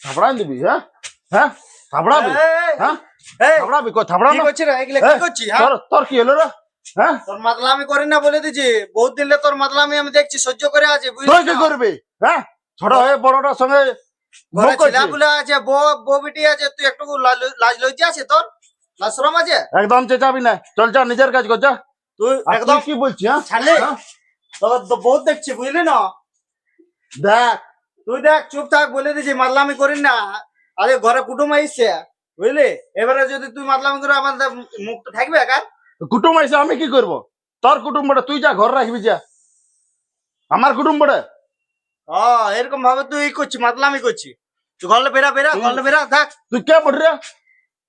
থাপড়াই দিবি? হ্যাঁ হ্যাঁ থাপড়াবি? হ্যাঁ থাপড়াবি? কই থাপড়া কি না? করছিস রে? এগুলা কি করছিস? হ্যাঁ তোর কি হলো রে? হ্যাঁ তোর মাতলামি করি না বলে দিছি। বহুত দিন তোর মাতলামি আমি দেখছি, সহ্য করে আছে, তুই বুঝলি কি না? করবি? হ্যাঁ ছোট হয়ে বড়টার সঙ্গে ঘরে মুখ করছিস? ছেলেপুলে আছে, বউ বউ বেটি আছে, তুই একটু লাজ লজ্জা আছে তোর? লাজ শরম আছে? একদম চেঁচাবি না, চল যা নিজের কাজ কর যা। তুই আর তুই একদম কি বলছিস? হ্যাঁ ছাড়লি? হ্যাঁ? তোর তো বহুত দেখছি, বুঝলি না? দেখ তুই দেখ, চুপ থাক বলে দিছি, মাতলামি করিস না। আরে ঘরে কুটুম আইসছে, বুঝলি? এবারে যদি তুই মাতলামি করে আমাদের মুখটা থাকবে একার? কুটুম আইসে আমি কি করব? তোর কুটুম বড়, তুই যা ঘর রাখবি যা। আমার কুটুম বড়? এরকম ভাবে তুই ই করছিস, মাতলামি করছিস। তুই ঘরে বেরা বেরা, ঘরে বেরা থাক। তুই কে বড় রে?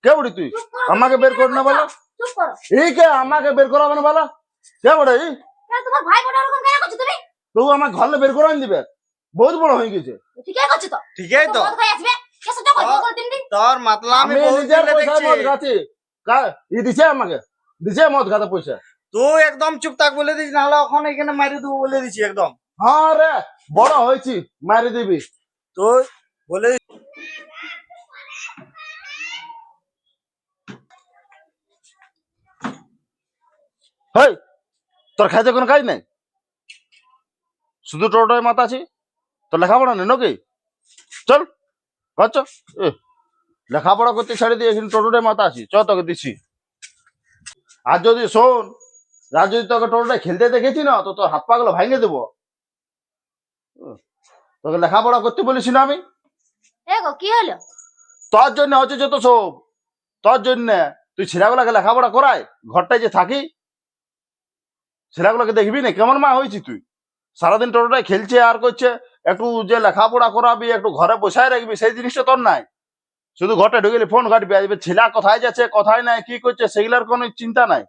কে বড়ি তুই? আমাকে বের কর না বলো। চুপ করো। এই কে আমাকে বের করাবে না বলো? কে বড় এই? তোমার ভাই বড় এরকম কেন করছো তুমি? তুই আমার ঘরে বের করাই দিবে? বহুত বড় হয়ে গেছে। ঠিকই করছো তো। ঠিকই তো। মদ খাই আসবে। কে সহ্য করবে কোন তিন দিন? তোর মাতলামি আমি বহুত নিজের দিন পয়সায় দেখছি। মদ খাচ্ছি। দিছে আমাকে, দিছে মদ খাতে পয়সা। তুই একদম চুপ থাক বলে দিস, নাহলে ওখানে এখানে মারি দেবো বলে দিছি একদম। হ্যাঁ রে বড় হয়েছি, মারি দিবি। তুই বলে হেই তোর খাইতে কোনো কাজ নাই? শুধু টোটোয় মাথা আছি, তোর লেখাপড়া নেই নাকি? চল ঘর চ। এ, লেখাপড়া করতে ছাড়ি দিয়ে এখানে টোটোটায় মাথা আছি, চ তোকে দিচ্ছি। আর যদি শোন, আর যদি তোকে টোটোটায় খেলতে দেখেছি না, তো তোর হাত পা গুলো ভাঙে দেবো। তোকে লেখাপড়া করতে বলেছি না আমি? এগো কি হলো? তোর জন্য হচ্ছে যত সব, তোর জন্য। তুই ছেলেগুলাকে লেখাপড়া করায়, ঘরটায় যে থাকি ছেলেগুলোকে দেখবি না কেমন মা হয়েছি তুই? সারাদিন টোটোটায় খেলছে আর করছে, একটু যে লেখাপড়া করাবি, একটু ঘরে বসায় রাখবি, সেই জিনিসটা তোর নাই। শুধু ঘরটা ঢুকলে ফোন ঘাটবি, আসবে ছেলে কোথায় যাচ্ছে কোথায় নাই কি করছে সেগুলার কোনো চিন্তা নাই।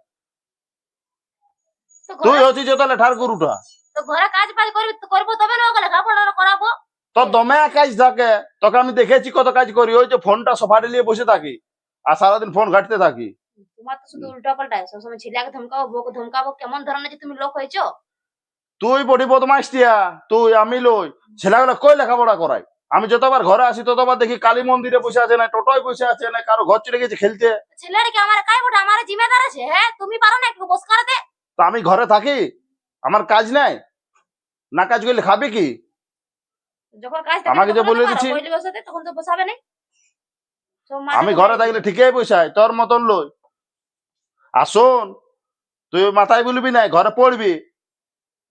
তো তুই ঘরে হচ্ছিস যে লেঠার গরুটা। তো ঘরে কাজ বাজ করবো তবে না ওকে লেখাপড়া করাবো। তোর দমে কাজ থাকে, তোকে আমি দেখেছি কত কাজ করি। ওই যে ফোনটা সোফাটে নিয়ে বসে থাকি আর সারাদিন ফোন ঘাটতে থাকি। তোমার তো শুধু উল্টা পাল্টায়, সবসময় ছেলেকে ধমকাবো বউকে ধমকাবো, কেমন ধরনের যে তুমি লোক হয়েছো? তুই বডি বদমাইশ দিয়া, তুই আমি লই। ছেলেগুলো কই লেখাপড়া করাই? আমি যতবার ঘরে আসি ততবার দেখি কালী মন্দিরে বসে আছে, না টোটোয় বসে আছে, না কারো ঘর চলে গেছে খেলতে। ছেলের কি আমার কাই বটে, আমার জিম্মেদার আছে। হ্যাঁ তুমি পারো না একটু বস করাতে? তা আমি ঘরে থাকি, আমার কাজ নাই? না কাজ করলে খাবে কি? যখন কাজ থাকে আমাকে যে তখন বলে তো পারো, দিছি, বইলে বসাতে তখন তো বসাবে না। সব আমি মাথায় ঘরে ঢুকাই থাকলে দিবে। ঠিকই বসাই, তোর মতন লই। আর শোন, তুই মাথায় বলবি না, ঘরে পড়বি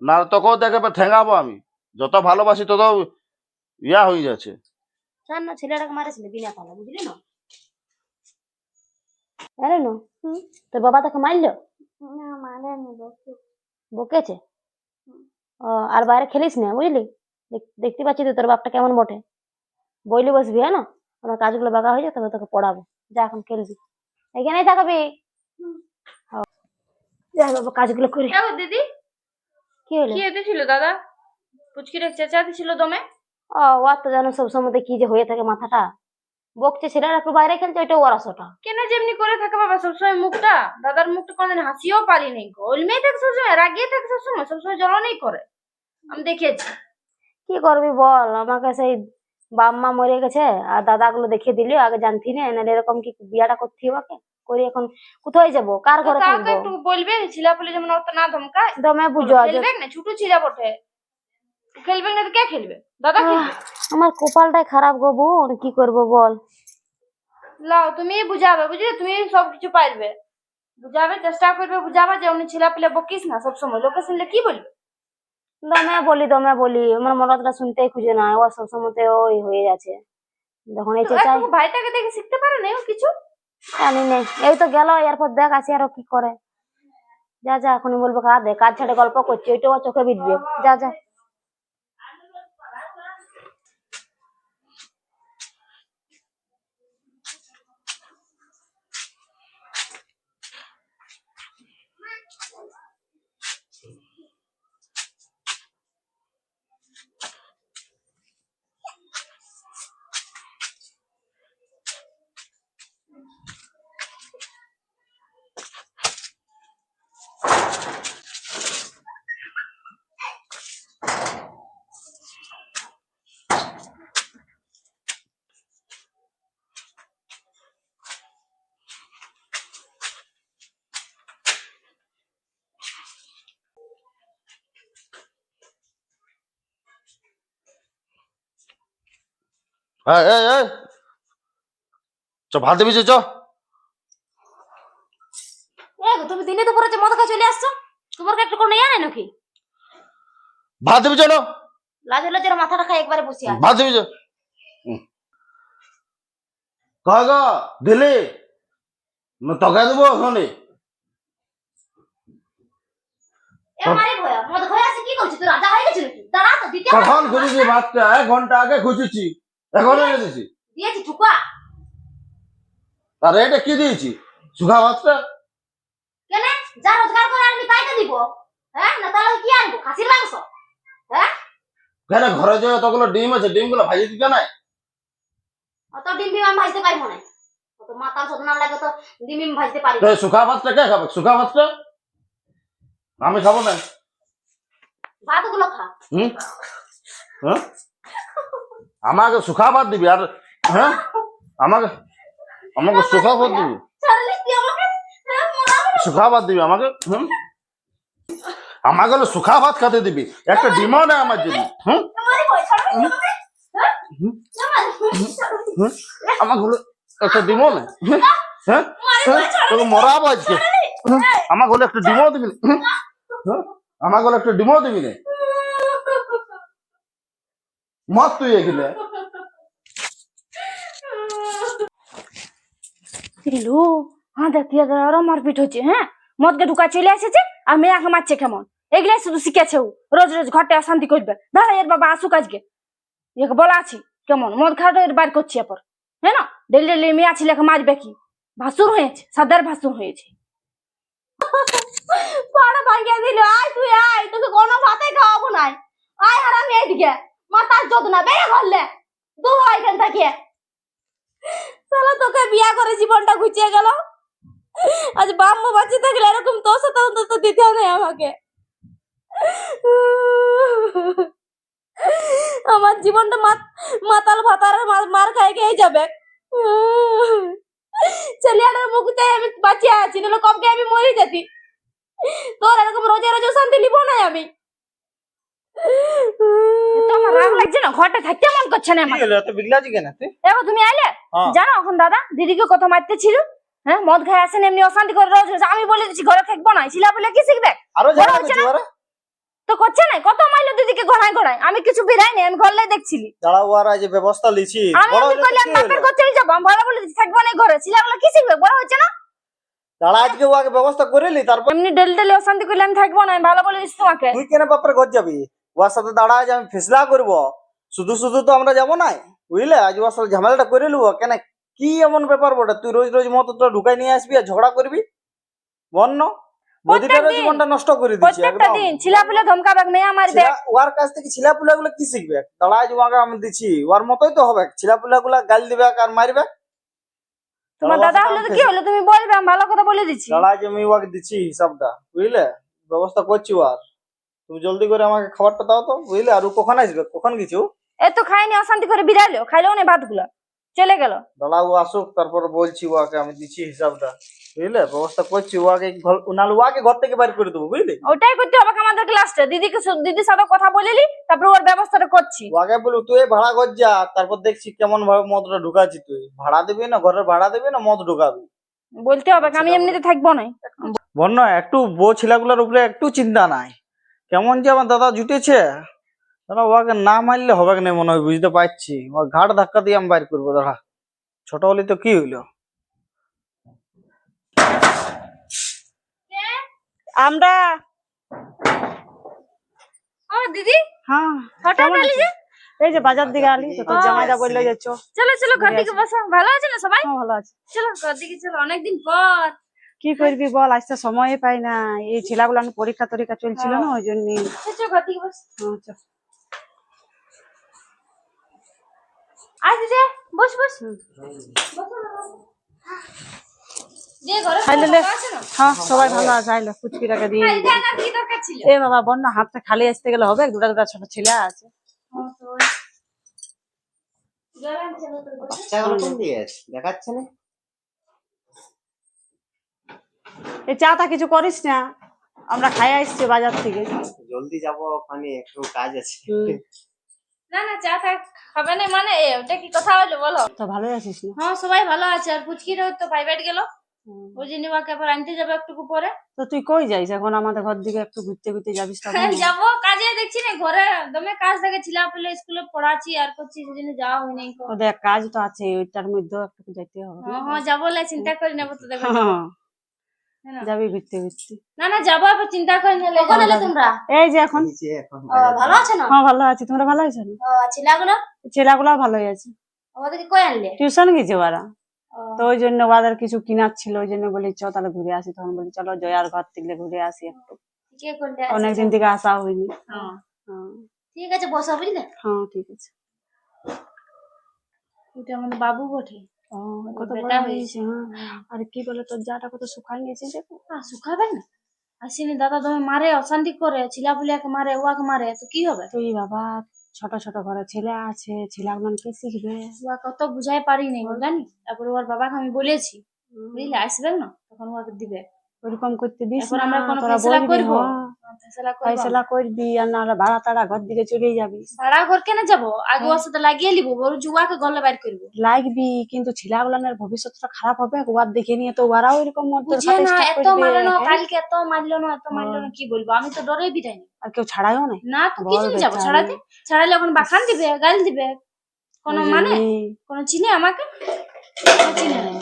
না, তোকেও দেখে ঠেঙাবো আমি। যত ভালোবাসি তত ইয়া হয়ে যাচ্ছে। জান না ছেলেটাকে মারেছিল বিনা পালা, বুঝলি না? আরে না, তোর বাবা তোকে মারলো? না মারেনি, বকেছে? ও, আর বাইরে খেলিস না বুঝলি? দেখতে পাচ্ছি তো তোর বাপটা কেমন বটে। বইলে বসবি, হ্যাঁ না? আমার কাজগুলো বাগা হয়ে যায় তবে তোকে পড়াবো। যা এখন খেলবি, এখানেই থাকবি। যা বাবা কাজগুলো করে। দিদি কি হলো? কি হতেছিল দাদা? পুচকিটা চেঁচাতে ছিল দমে। ওর তো জানো সবসময় কি যে হয়ে থাকে মাথাটা। বকছে ছেলেরা একটু বাইরে খেলছে, ওইটা ওর আসোটা। কেন যেমনি করে থাকে বাবা সবসময় মুখটা, দাদার মুখটা কোনদিন হাসিও পারি নেই, গোলমেই থাকে সবসময়, রাগিয়ে থাকে সবসময়, সবসময় জ্বলনই করে। আমি দেখেছি। কি করবি বল, আমাকে সেই বাম্মা মরে গেছে আর দাদাগুলো দেখিয়ে দিলি, আগে জানতি না, নাহলে এরকম কি বিয়াটা করতে হবে করি? এখন কোথায় যাবো, কার তো ঘরে তাও তো থাকবো? একটু বলবে, ছিলাপুলি যেমন অত না ধমকায়। দমে বুঝো বলো, আজ। খেলবে না, ছোট ছিলা বটে। খেলবে না তো কে খেলবে? দাদা খেলবে। আমার কপালটাই খারাপ গো বোন, কি করবো বল? লাও তুমি বুঝাবে, বুঝলে? তুমি সবকিছু পারবে, বুঝাবে, চেষ্টা করবে বুঝাবে যে উনি ছিলাপিলে বকিস না সবসময়, লোকে শুনলে কি বলবে? দমে বলি, আমার মনটা শুনতেই খুঁজে না, ও সবসময় ওই হয়ে যাচ্ছে। যখন এই তো চেঁচাই, একটু ভাইটাকে দেখে শিখতে পারে না ও কিছু? জানি নেই, এই তো গেল, এরপর দেখ আছে আরো কি করে। যা যা, এখনই বলবো কাজ দে, কাজ ছাড়ে গল্প করছি, ওইটাও চোখে বিঁধবে। যা যা। এই এই এই চ ভাত দিবি চ এ গো, তুমি দিনে দুপুরে যে মদ খাই চলে আসছো, তোমার কি একটু কোনো ইয়া নাই নাকি? ভাত দিবি চলো লাজে লাজের মাথাটা খাই একবারে বসে আছে। ভাত দিবি চ কয় গো দিলি না তকাই দেবো ওখানে এ মারি ভয়া মদ খাই আসি কি করছিস? তুই রাজা হয়ে গেছিস নাকি? দাঁড়া তো দিতে হবে। কখন খুঁজেছি ভাতটা 1 ঘন্টা আগে খুঁজেছি এখন এনে দিছি দিয়েছি ঠুকা। আর এটা কি দিয়েছি শুকা ভাতটা কেন? যা রোজগার করে আনবি তাই তো দিব। হ্যাঁ, না তাহলে কি আনবো? খাসির মাংস? হ্যাঁ, কেন ঘরে যে ততগুলো ডিম আছে ডিমগুলো ভাজি দিতে নাই অত ডিম বিম আমি ভাজতে পারবো না। অত মাথা শোধ না লাগে তো ডিম বিম ভাজতে পারি তো না। এই শুকা ভাতটা কে খাবে শুকা ভাতটা আমি খাবো না ভাতগুলো খা। হুম হ্যাঁ আমাকে শুকা ভাত দিবি আর হ্যাঁ আমাকে আমাকে শুকা ভাত দিবি ছাড়লি তুই আমাকে? হ্যাঁ, মরাবো। শুকা ভাত দিবি আমাকে হুম আমাকে হলো শুকা ভাত খেতে দিবি একটা ডিমও নেই আমার জন্য হুম মারি ভয় ছাড়বি তুই আমাকে? হ্যাঁ? হুম? মারি ভয় ছাড়বি। হুম? আমাকে হলো একটা ডিমও নেই হুম? হ্যাঁ হ্যাঁ? তোকে মরাবো আজকে হুম? আমাকে হলো একটা ডিমও দিবি না হুম? হ্যাঁ? আমাকে হলো একটা ডিমও দিবি না মত তুই এগুলো দিলু, হ্যাঁ দেখ আরো মারপিট হচ্ছে। হ্যাঁ, মদকে ঢুকা চলে এসেছে আর মেয়াকে মারছে কেমন। এগুলাই শুধু শিখেছে ও, রোজ রোজ ঘরটা অশান্তি করবে। দাঁড়া, এর বাবা আসুক আজকে, একে বলা আছি কেমন মদ খাওয়াটা এর বার করছি এরপর। হ্যাঁ না, ডেলি ডেলি মেয়া ছেলেকে মারবে কি? ভাসুর হয়েছে, সাদার ভাসুর হয়েছে। পাড়া ভাঙিয়ে দিল। আয় তুই আয়, তোকে কোনো ভাতে খাওয়াবো নাই। আয় হারামি এইদিকে, মাথার যত না বেড়ে ঘরলে দু এখান থেকে। শালা তোকে বিয়া করে জীবনটা গুছিয়ে গেল। আজ বাম্মু বাঁচে থাকলে এরকম তোর সাথে অন্তত দিতে হবে আমাকে। আমার জীবনটা মাতাল ভাতারের মার খাই খেয়ে যাবে। ছেলেটার মুখতে আমি বাঁচিয়ে আছি, নাহলে কবকে আমি মরে যেতি। তোর এরকম রোজে রোজে শান্তি নিব না আমি। তো আমার রাগ লাগছে না, ঘরটা থাকতে মন করছে না আমার। কি হলো এত বিগলাজি কেন তুই? এবার তুমি আইলে হ্যাঁ। জানো এখন দাদা দিদিকে কত মারতে ছিল। হ্যাঁ, মদ খাই আসেন এমনি অশান্তি করে রোজ রোজ। আমি বলে দিচ্ছি ঘরে থাকবো না, ছিলা বলে কি শিখবে? আরো বড় ঝগড়া হচ্ছে করছিস ওরা? তো করছে না, কত মাইলো দিদিকে ঘোড়ায় ঘোড়ায়। আমি কিছু বিরাই নাই, আমি ঘরলাই দেখছিলি। দাঁড়া ওরা যে ব্যবস্থা লিছি আমি বড় এমনি হলে তো করলে কি আমি বাপের হলো? ঘর চলে যাবো। আমি ভালো বলে দিচ্ছি থাকবো না এই ঘরে। ছিলা বলে কি শিখবে? বড় হচ্ছে না। দাঁড়া আজকে ও আগে ব্যবস্থা করে লি তারপর এমনি ডেলি ডেলি অশান্তি করলে আমি থাকবো না। আমি ভালো বলে দিচ্ছি তোমাকে। তুই কেন বাপের ঘর যাবি? ওর সাথে দাঁড়া আজ আমি ফেসলা করবো। শুধু শুধু তো আমরা যাবো না, বুঝলে? আজ ওর সাথে ঝামেলাটা করে লিব কেন? কি এমন ব্যাপার বটে তুই রোজ রোজ মতো তোরা ঢুকাই নিয়ে আসবি আর ঝগড়া করবি? বন্য বদিটারও প্রত্যেকদিন। জীবনটা নষ্ট করে দিচ্ছে প্রত্যেকটা একদম। দিন ছিলা বলে ধমকাবে, মেয়া মারবে। ওর কাছ থেকে ছিলাপুলা গুলো কি শিখবে? দাঁড়া আজ ওকে আমি দিচ্ছি, ওর মতোই তো হবে। ছিলাপুলা গুলা গাল দিবে আর মারবে। তোমার দাঁড়া, ওর দাদা সাথে হলে আমি তো কি হলো, তুমি বলবে। আমি ভালো কথা বলে দিচ্ছি। দাঁড়া আজ আমি ওকে দিচ্ছি হিসাবটা, বুঝলে? ব্যবস্থা করছি ওর। তুমি জলদি করে আমাকে খাবারটা দাও তো, বুঝলে? আর ও কখন আসবে, কখন গেছো? এত খাইনি, অশান্তি করে বিড়াইলো, খাইলেও না ভাতগুলো, চলে গেল। দাঁড়া ও আসুক তারপর বলছি ওকে আমি দিচ্ছি হিসাবটা, বুঝলে? ব্যবস্থা করছি ওকে নাহলে ওকে ঘর থেকে বাইর করে দেবো, বুঝলি? ওটাই করতে হবে আমাদের ক্লাসটা। দিদির সাথে কথা বলিলি, তারপর ওর ব্যবস্থাটা করছি। ওকে বলবো তুই ভাড়া ঘর যা, তারপর দেখছি কেমন ভাবে মদটা ঢুকাচ্ছি। তুই ভাড়া দিবি না, ঘরের ভাড়া দিবি না মদ ঢুকাবি? বলতে হবে, আমি এমনিতে থাকবো না। বন্য একটু বউ ছেলেগুলোর উপরে একটু চিন্তা নাই। কেমন যে আমার দাদা জুটেছে, দাঁড়া ওকে না মারলে হবে না মনে হয়, বুঝতে পারছি। ও ঘাট ধাক্কা দিয়ে আমি বাইর করবো। দাঁড়া, ছোট হলি তো কি হইলো? আমরা ও দিদি, হ্যাঁ হঠাৎ কেমন আলি আছিস? যে? এই যে বাজার দিকে আলি তো তোর ও, জামাইদা বললো যাচ্ছ। চলো চলো ঘর দিকে বসো। ভালো আছে না সবাই? হ্যাঁ ভালো আছে। চলো ঘর দিকে চলো, অনেকদিন পর। কি করবি বল, আজকে সময় পাই না। এই ছেলেগুলো পরীক্ষা টরীক্ষা চলছিল না, ওই জন্য। চলো ঘর দিকে বসো। আয় দিদি, বস বস। যে ঘরে খাইলে সবাই ভালো আছে না? হ্যাঁ সবাই ভালো আছে। আইলো পুচকিটাকে দিয়ে আয় দিদি, আর কি দরকার ছিল? এ বাবা বন্য হাতটা খালি আসতে গেলে হবে? দুটা দুটা ছোট ছেলে আছে। জল আনছে না তোর কাছে? বাচ্চাগুলো কোন দিকে আছে দেখাচ্ছে না? এই চাটা কিছু করিস না, আমরা খাই আসছি বাজার থেকে। জলদি যাবো ওখানে, একটু কাজ আছে। না না চা টা খাবে না মানে ওটা কি কথা হলো বলো? তো ভালোই আছিস না? হ্যাঁ সবাই ভালো আছে, আর পুচকিরও তো প্রাইভেট গেল, ওই জন্য ওকে আবার আনতে যাবে একটু পরে। তো তুই কই যাইস এখন? আমাদের ঘর দিকে একটু ঘুরতে ঘুরতে যাবিস তখন না? যাবো কাজে, দেখছি না ঘরে দমে কাজ থাকে, ছিলা পেলে স্কুলে পড়াচ্ছি আর করছি, সেজন্য যাওয়া হয় নাই। ও দেখ কাজ তো আছে, ওইটার মধ্যেও একটু যেতে হবে। হ্যাঁ হ্যাঁ যাবো, চিন্তা করে নেবো তো দেখো। হ্যাঁ, যাবি ঘুরতে ঘুরতে। না না যাবো, আবার চিন্তা করে নিলে। কখন এলে তোমরা? এই যে এখন। এই যে এখন ভালো আছে না? হ্যাঁ ভালো আছি, তোমরা ভালো আছো না? ছেলেগুলো ছেলেগুলা ভালোই আছে। ওদেরকে কই আনলে? টিউশন গেছে ওরা, তো ওই জন্য ওদের কিছু কিনার ছিল, ওই জন্য বলি চ তাহলে ঘুরে আসি। তখন বলি চলো জয়ার ঘর থেকে ঘুরে আসি একটু, কে করলে? অনেকদিন থেকে আসা হয়নি। হ্যাঁ হ্যাঁ ঠিক আছে, বসো বুঝলে। হ্যাঁ ঠিক আছে। ওটা আমাদের বাবু বটে। ও কত বেটা বড় হয়েছে। হয়েছে। হ্যাঁ আর কি বলে তোর জাটা কত শুকাই গেছে দেখো। শুকাবে না, আসিনি দাদা তুমি মারে, অশান্তি করে, ছিলা পুলিয়াকে মারে, ওয়াকে মারে, তো কি হবে? তুই বাবা ছোট ছোট ঘরে ছেলে আছে, ছেলেগুলো কি শিখবে? ওয়া কত বুঝাই পারি নাই গো জানি। তারপরে ওর বাবাকে আমি বলেছি, বুঝলে আসবে না তখন ওকে দিবে। ওরকম করতে দিস এখন না, আমরা কোনো তোরা ফেসলা বলবি। করবো, হ্যাঁ ফেসলা করবো। ফয়সালা করবি, আর নাহলে ভাড়া তাড়া ঘর দিকে চলে যাবি। ভাড়া ঘর কেন যাবো, আগে ওর সাথে লাগিয়ে নিবো, ওর জুয়াকে গলে বাইর করবো। লাগবি কিন্তু ছেলেগুলানের ভবিষ্যৎটা খারাপ হবে। ওয়ার দেখে নিয়ে তো ওরাও এরকম মধ্যে বুঝে না, এত মারলো না কালকে, এত মারলো না, এত মারলো না, কি বলবো, আমি তো ডরেই বিদায় নি। আর কেউ ছাড়াইও নাই। না তো কি বল জন্য যাবো বেচারি। ছাড়াতে? ছাড়ালে এখন বাখান দিবে, গাল দিবে, কোনো ওই মানে জন্যই কোনো চিনে আমাকে? চিনে না।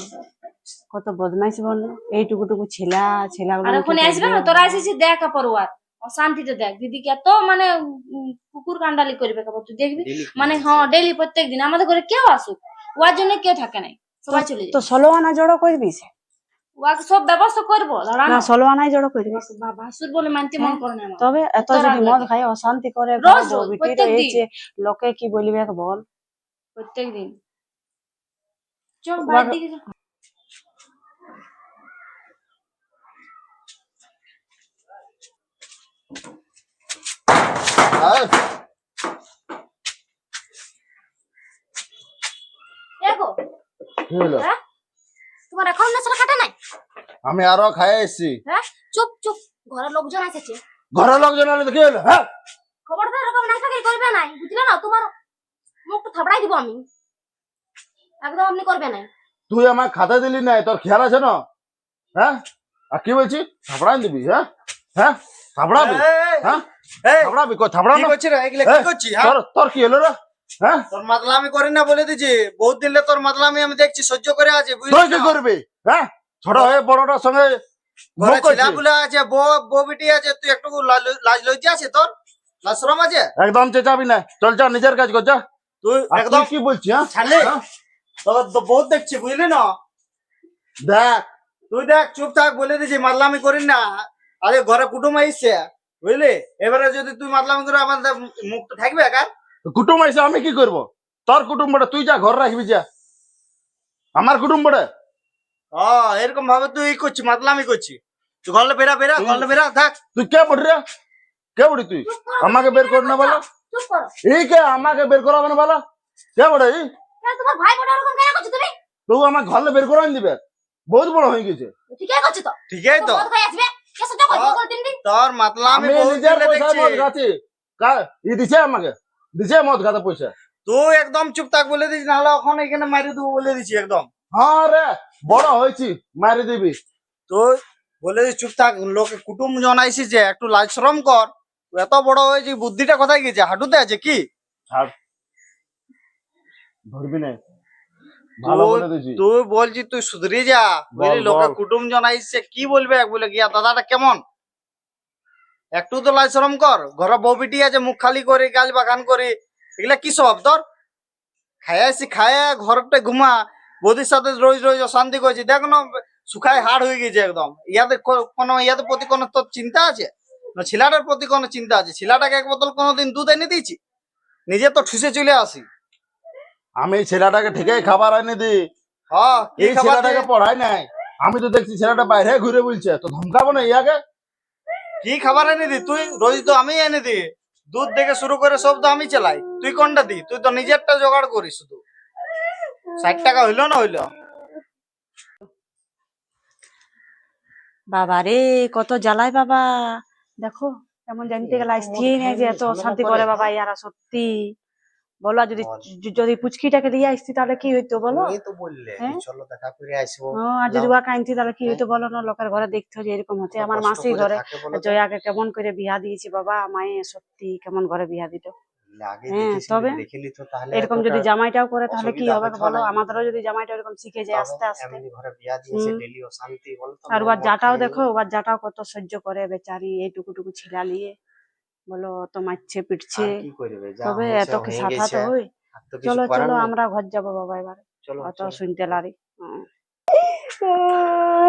কত বদমাইশি বল, এইটুকু ছেলা ছেলেগুলো আর ওখানে আসবে না, তোরা এসেছিস দেখ পরওয়ার অশান্তিতে দেখ দিদিকে এত মানে কুকুর কান্ডালি করবে কেবল তুই দেখবি। মানে হ্যাঁ ডেইলি প্রত্যেক দিন আমাদের ঘরে কেউ আসুক, ওর জন্য কেউ থাকে নাই, সবাই চলে তো যায়। 16 আনা জড়ো করবি ওকে সব ব্যবস্থা করবো, না? দাঁড়ানো 16 আনাই জড়ো করবি। ভাসুর বলে মানতে মন করে না আমার। তবে এত এত রাগ যদি মদ লাগে। খাই অশান্তি করে রোজ রোজ, বিটি প্রত্যেক দিন। রয়েছে, লোকে কি বলবে বল? প্রত্যেক দিন চল বাড়ির দিকে চল। এই, দেখো কি হলো? তোমার এখন নেশা কাটে নাই? আমি আরো খাই এসছি। হ্যাঁ চুপ চুপ, ঘরে লোকজন এসেছে। ঘরের লোকজন হলে তো কি হলো? হ্যাঁ খবরদার এরকম নাচাগিরি করবে নাই, বুঝলে না? তোমার মুখটা থাবড়াই দিব আমি, একদম আপনি করবে না। তুই আমার খাতা দিলি নাই, তোর খেয়াল আছে না? হ্যাঁ আর কি বলছি? থাপড়াই দিবি? হ্যাঁ হ্যাঁ থাপড়াবি? হ্যাঁ থাপড়াবি? কই থাপড়া কি না? করছিস রে? এগুলা কি করছিস? হ্যাঁ তোর কি হলো রে? হ্যাঁ তোর মাতলামি করি না বলে দিছি, বহুত দিলে তোর মাতলামি আমি দেখছি, সহ্য করে আছে তুই বুঝলি কি না? করবি? হ্যাঁ ছোট হয়ে বড়টার সঙ্গে ঘরে মুখ করছিস। ছেলেপুলে আছে, বউ বিটি আছে, তুই একটু লাজ লজ্জা আছে তোর? লাজ শরম আছে? একদম চেঁচাবি না, চল যা নিজের কাজ কর যা। তুই আর একদম তুই কি বলছিস? হ্যাঁ ছাড়লে হ্যাঁ? তোর তো বহুত দেখছি বুঝলি না? দেখ তুই দেখ, চুপ থাক বলে দিছি, মাতলামি করিস না। আরে ঘরে কুটুম আইসছে বুঝলি, এবারে যদি তুই মাতলামি করে আমাদের মুখটা থাকবে একা? কুটুম আইসে আমি কি করব? তোর কুটুম বড়ে, তুই যা ঘর রাখবি যা। আমার কুটুম বড়ে? এরকম ভাবে তুই ই করছিস, মাতলামি করছিস। তুই ঘরে বেরা থাক। তুই কে বড় রে? কে বড়ি তুই? আমাকে বের কর না বলো। চুপ করো। এই কে আমাকে বের করাবে না বলো? কে বড় এই? কেন তোমার ভাই বোন এরকম কেন করছো তুমি? তুই আমার ঘরে বের করে দিবে? বহুত বড় হয়ে গেছে। ঠিকই করছো তো। ঠিকই তো, মদ খাই আসবে, কে সহ্য করবে করে দিন দিন? তোর মাতলামি আমি বহুত নিজের দিলে পয়সায় দেখছি। মদ খাচ্ছি। ই দিছে আমাকে, দিছে মদ খাতে পয়সা। তুই একদম চুপ থাক বলে দিস, নাহলে এখন এখানে মারি দেবো বলে দিছি একদম। হ্যাঁ রে বড় হয়েছি, মারি দিবি। তুই বলে দিস চুপ থাক, লোকে কুটুম জনাইছিস যে একটু লাজ শরম কর। তুই এত বড় হয়েছি, বুদ্ধিটা কোথায় গেছে? হাঁটুতে আছে কি? ছাড়, ধরবি না, ভালো বলে দিছি। তুই বলছি তুই সুধরে যা বুঝলি, বল, লোকে বল। কুটুম জনাইছে কি বলবে, বলে গিয়া দাদাটা কেমন, একটু তো লাজ শরম কর। ঘরে বউ বিটি আছে, মুখ খালি করে গাল বাগান করে, এগুলা কি সব তোর? খায়া ঘরটা ঘুমা, বৌদির সাথে রোজ রোজ অশান্তি করছি, দেখ না শুকায় হাড় হয়ে গেছে একদম। ইয়াদের প্রতি কোনো তোর চিন্তা আছে না? ছেলেটার প্রতি কোনো চিন্তা আছে? ছেলেটাকে এক বোতল কোনোদিন দুধ এনে দিয়েছি? নিজে তো ঠুসে চলে আসি। আমি ছেলেটাকে ঠিকই খাবার এনে দিই, হ্যাঁ কি এই খাবার ছেলেটাকে পড়াই নাই। আমি তো দেখছি ছেলেটা বাইরে ঘুরে বলছে, তো ধমকাবো না ইয়াকে? কি খাবার এনে দি তুই? রোজ তো আমি এনে দিই, দুধ থেকে শুরু করে সব তো আমি চালাই। তুই কোনটা দি? তুই তো নিজেরটা জোগাড় করিস শুধু। 60 টাকা হইলো না হইলো? বাবা রে কত জ্বালায় বাবা। দেখো এমন জানতে গেলে স্থির নেই যে এত অশান্তি করে বাবা ইয়ারা, সত্যি বলো আর যদি বল। যদি পুচকিটাকে দিয়ে আসতি তাহলে কি হইতো বলো? তুমি তো বললে যে হ্যাঁ? চলো দেখা করে আসবো। আর যদি যাও। ওয়াকে আনতি তাহলে কি হইতো বলো না? লোকের ঘরে দেখতে যে এরকম হচ্ছে। কত আমার কষ্ট মাসি করে ঘরে থাকে বলো তো। জয়াকে কেমন করে বিয়া দিয়েছি বাবা, মায়ে সত্যি কেমন ঘরে বিয়া দিত। আগে হ্যাঁ, দেখেছি, তবে দেখে নিত তাহলে এরকম যদি এতটা জামাইটাও করে তাহলে কি অসুবিধা হবে হতো বলো? না। আমাদেরও যদি জামাইটা এরকম শিখে যায় তবে আস্তে আস্তে। এমনি ঘরে বিয়া দিয়েছে, হুম। ডেলিও শান্তি বলতো। আর ওর জাটাও দেখো, ওর জাটাও কত সহ্য করে বেচারি, এইটুকু টুকু ছিলা নিয়ে বলো, অত মারছে পিটছে। আর কি করবে, যা তবে হয়েছে এত কি হয়ে সাথা গেছে, তো হই। আর তো কিছু চলো করার চলো নেই। আমরা ঘর যাবো বাবা এবার, চলো অত চলো। শুনতে লারি।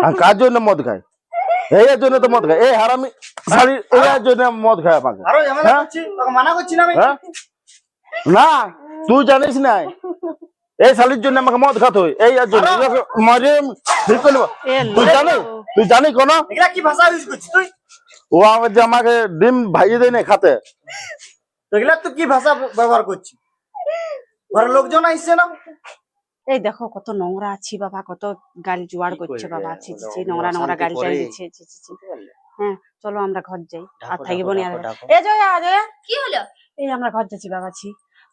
আর কার জন্য মদ খায়? এই এর জন্য তো মদ খায়, এই হারামি শালি এই এর জন্য মদ খায় আমাকে। আরো ঝামেলা হ্যাঁ? করছি, তোকে মানা করছি না আমি। হ্যাঁ? না তুই জানিস না, এই শালির জন্য আমাকে মদ খাতে হয়, এই এর জন্য ওকে মারে ঠিক করে নেবো। এ তুই জানিস, তুই জানিস কোন এগুলা কি ভাষা ইউজ করছিস তুই? ও আমার যে আমাকে ডিম ভাইয়ে দেয় না খাতে। এগুলা তুই কি ভাষা ব্যবহার করছিস? ঘরের লোকজন আসছে না? এই দেখো কত নোংরা আছি বাবা, কত গালি জোয়ার কি করছে করবে? বাবা, ছি ছি ছি, ওরা নোংরা নোংরা অশান্তি গালি টালি করে। দিচ্ছে, ছি ছি ছি। হ্যাঁ চলো আমরা ঘর যাই, আর ডাকো, থাকিব ডাকো, নি। ডাকো, আর ডাকো। এ জয়া জয়া, কি হলো? এই আমরা ঘর যাচ্ছি বাবা, ছি।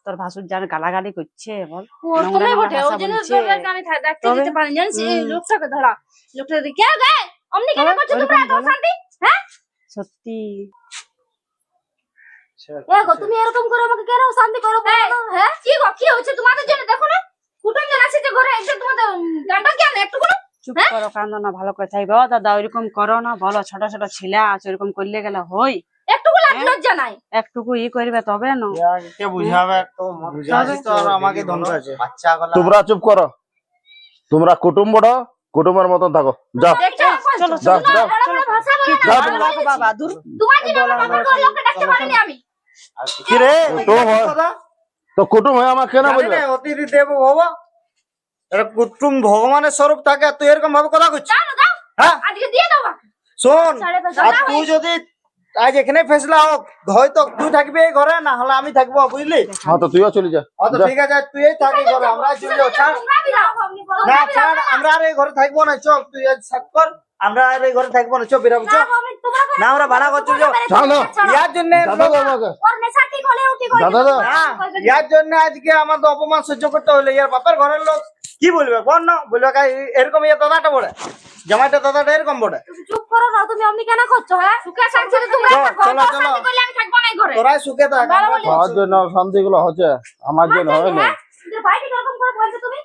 তোর ভাসুর যার গালাগালি করছে বল, ও নোংরা তুমি নোংরা বটে, ভাষা ওই জন্য বলছে। তোদেরকে আমি দেখতে তবে? দিতে পারি জানিস? এই হুম। লোকটাকে ধরা, লোকটা দেখে কে গে অমনি কেন তবে করছো তোমরা ওইরকম এত বলো। শান্তি? হ্যাঁ সত্যি এ গো, তুমি এরকম করে আমাকে কেন শান্তি করো বলো না? হ্যাঁ কি গো, কি হচ্ছে তোমাদের জন্য? দেখো না কুটুমজন আসছে ঘরে, একটু তোমাদের গান্ডা কেন একটু করে? চুপ করো, কান্দো না, ভালো করে থাকবে। ও দাদা ওইরকম করো না, বলো ছোট ছোট ছেলে আছে, ওইরকম করলে গেলে হই? একটুকু লাজ লজ্জা নাই? একটুকু ই করবে তবে না। কে বুঝাবে? তো বুঝাচ্ছিস তো, আর আমাকে ধমকাচ্ছে। বাচ্চা গলা। তোমরা চুপ করো, তোমরা কুটুম বড়, কুটুমের মতন থাকো, যাও দেখছো? চলো যাও চলো যাও বড় বড় ভাষা বলে না, যাও ভালো তুমি। বলেছি। বাবা দূর। তোমার জন্য আমার বাবার লোককে ডাকতে পারিনি আমি। আর কিছু কি রে? তো এগুলা কি হয়। কথা? তো কুটুম হয়ে আমাকে কেন জানি বলবে? না, অতিথি দেব ভব। এটা কুটুম ভগবানের স্বরূপ থাকে, আর তুই এরকম ভাবে কথা করছিস? হ্যাঁ আজকে দিয়ে দাও আমাকে। শোন, সাড়ে দশ আর টাকা তুই যদি আজ এখানে ফেসলা হোক, হয়তো তুই থাকবি এই ঘরে, না হলে আমি থাকবো, বুঝলি? হ্যাঁ তো তুইও চলে যা, হয়তো যা। ঠিক আছে, তুই এই থাকি ঘরে, আমরা চলে যাবো। ছাড় তোমরা বি যাও, না, ছাড়, আমরা আর এই ঘরে থাকবো না। চল তুই আজ সাত কর, আমরা আর এই ঘরে থাকবো না। চল বেরাবো, চল। না, আমরা ভাড়া করছি, চল। ছাড়ো। ইয়ার জন্য দাদা দাও আমাকে, ওর নেশা ঠিক হলে ও ঠিক হয়ে দাদা যাবে। দাও। না, ইয়ার জন্য আজকে আমাদের অপমান সহ্য করতে হলো। ইয়ার বাপের ঘরের লোক কি বলবে বল না? বলবে এরকম ইয়ে দাদাটা বড়ে, জামাইটা দাদাটা এরকম বড়ে। তুমি চুপ করো না, তুমি অমনি কেন করছো? হ্যাঁ সুখে শান্তিতে তোমরা চলো, থাকো, চলো, অত চলো। শান্তি করলে আমি থাকবো না এই ঘরে। তোরাই সুখে থাক, আমরা আমরা বলি- আমার জন্য শান্তি গুলো হচ্ছে, আমার জন্য হয় না। হ্যাঁ? তোদের ভাইকে এরকম করে বলছো তুমি?